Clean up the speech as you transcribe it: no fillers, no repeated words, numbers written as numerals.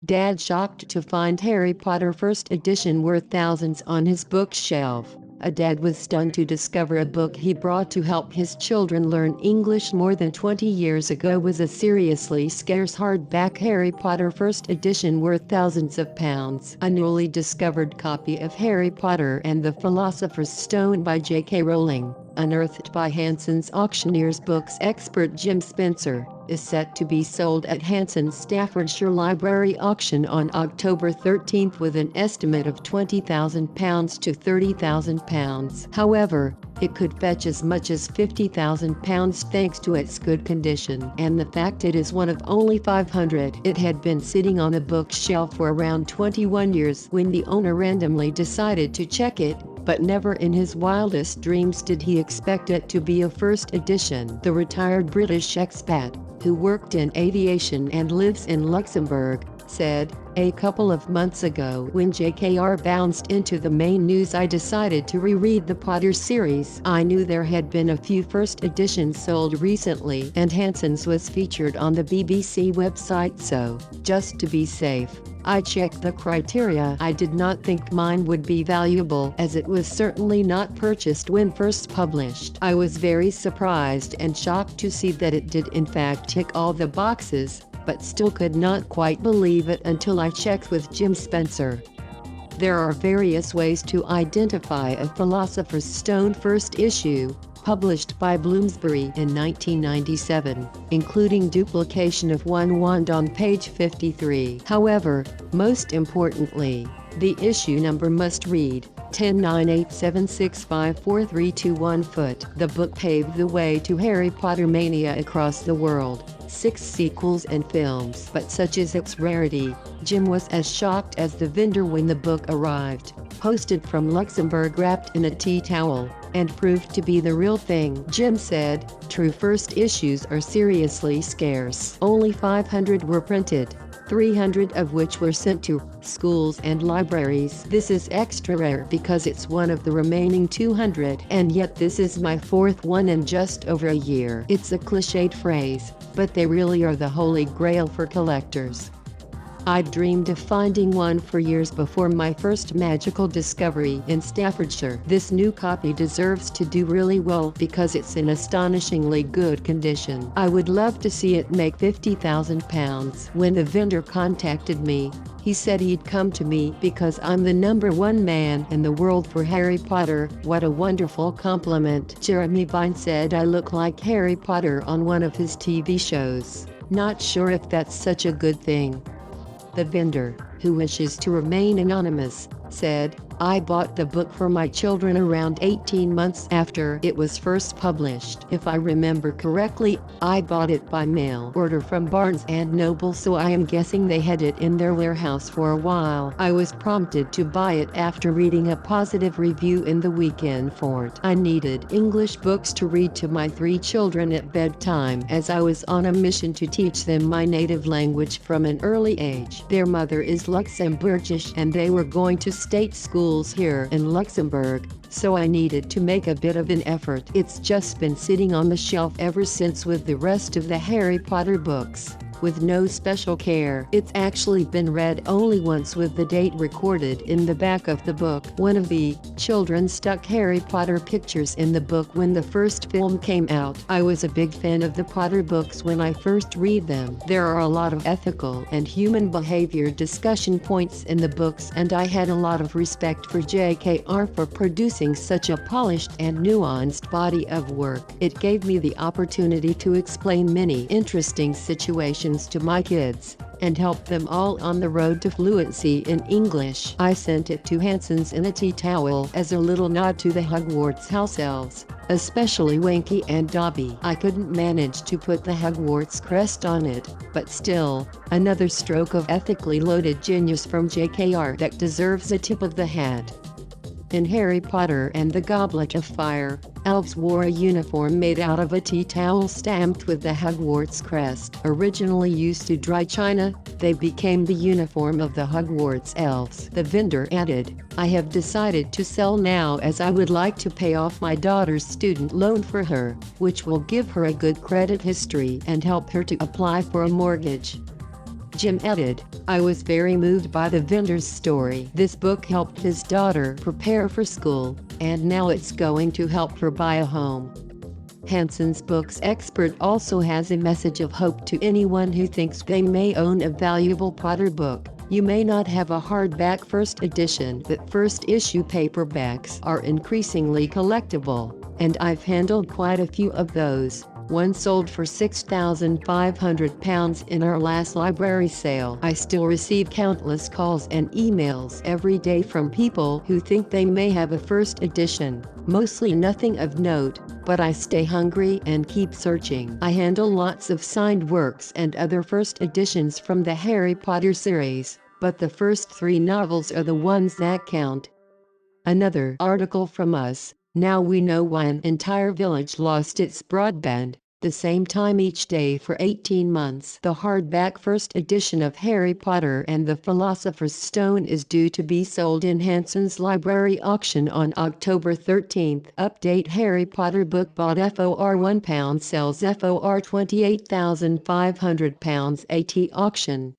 Dad shocked to find Harry Potter first edition worth thousands on his bookshelf. A dad was stunned to discover a book he brought to help his children learn English more than 20 years ago was a seriously scarce hardback Harry Potter first edition worth thousands of pounds. A newly discovered copy of Harry Potter and the Philosopher's Stone by J K Rowling, unearthed by Hansons Auctioneers books expert Jim Spencer, is set to be sold at Hansons Staffordshire Library auction on October 13 with an estimate of £20,000 to £30,000. However, it could fetch as much as £50,000 thanks to its good condition and the fact it is one of only 500. It had been sitting on a bookshelf for around 21 years when the owner randomly decided to check it, but never in his wildest dreams did he expect it to be a first edition. The retired British expat, who worked in aviation and lives in Luxembourg, said, "A couple of months ago when JKR bounced into the main news, I decided to reread the Potter series. I knew there had been a few first editions sold recently and Hansons was featured on the BBC website, so, just to be safe, I checked the criteria. I did not think mine would be valuable as it was certainly not purchased when first published. I was very surprised and shocked to see that it did in fact tick all the boxes, but still could not quite believe it until I checked with Jim Spencer." There are various ways to identify a Philosopher's Stone first issue, published by Bloomsbury in 1997, including duplication of one wand on page 53. However, most importantly, the issue number must read 1098765432 foot. The book paved the way to Harry Potter mania across the world. 6 sequels and films. But such is its rarity, Jim was as shocked as the vendor when the book arrived, posted from Luxembourg wrapped in a tea towel, and proved to be the real thing. Jim said, "True first issues are seriously scarce. Only 500 were printed, 300 of which were sent to schools and libraries. This is extra rare because it's one of the remaining 200, and yet this is my 4th one in just over a year." It's a cliched phrase, but they really are the holy grail for collectors. I'd dreamed of finding one for years before my first magical discovery in Staffordshire. This new copy deserves to do really well because it's in astonishingly good condition. I would love to see it make £50,000. When the vendor contacted me, he said he'd come to me because I'm the #1 man in the world for Harry Potter. What a wonderful compliment. Jeremy Vine said I look like Harry Potter on one of his TV shows. Not sure if that's such a good thing. The vendor, who wishes to remain anonymous, said, "I bought the book for my children around 18 months after it was first published. If I remember correctly, I bought it by mail order from Barnes & Noble, so I am guessing they had it in their warehouse for a while. I was prompted to buy it after reading a positive review in the weekend for it. I needed English books to read to my 3 children at bedtime as I was on a mission to teach them my native language from an early age. Their mother is Luxembourgish and they were going to state schools here in Luxembourg, so I needed to make a bit of an effort. It's just been sitting on the shelf ever since with the rest of the Harry Potter books, with no special care. It's actually been read only once with the date recorded in the back of the book. One of the children stuck Harry Potter pictures in the book when the first film came out. I was a big fan of the Potter books when I first read them. There are a lot of ethical and human behavior discussion points in the books, and I had a lot of respect for JKR for producing such a polished and nuanced body of work. It gave me the opportunity to explain many interesting situations to my kids and help them all on the road to fluency in English. I sent it to Hansons in a tea towel as a little nod to the Hogwarts house elves, especially Winky and Dobby. I couldn't manage to put the Hogwarts crest on it, but still, another stroke of ethically loaded genius from JKR that deserves a tip of the hat. In Harry Potter and the Goblet of Fire, elves wore a uniform made out of a tea towel stamped with the Hogwarts crest. Originally used to dry china, they became the uniform of the Hogwarts elves. The vendor added, "I have decided to sell now as I would like to pay off my daughter's student loan for her, which will give her a good credit history and help her to apply for a mortgage." Jim added, "I was very moved by the vendor's story. This book helped his daughter prepare for school, and now it's going to help her buy a home." Hansons Books expert also has a message of hope to anyone who thinks they may own a valuable Potter book. You may not have a hardback first edition, but first issue paperbacks are increasingly collectible, and I've handled quite a few of those. One sold for £6,500 in our last library sale. I still receive countless calls and emails every day from people who think they may have a first edition. Mostly nothing of note, but I stay hungry and keep searching. I handle lots of signed works and other first editions from the Harry Potter series, but the first 3 novels are the ones that count. Another article from us. Now we know why an entire village lost its broadband, the same time each day for 18 months. The hardback first edition of Harry Potter and the Philosopher's Stone is due to be sold in Hansons Library auction on October 13th. Update: Harry Potter book bought for £1 sells for £28,500 at auction.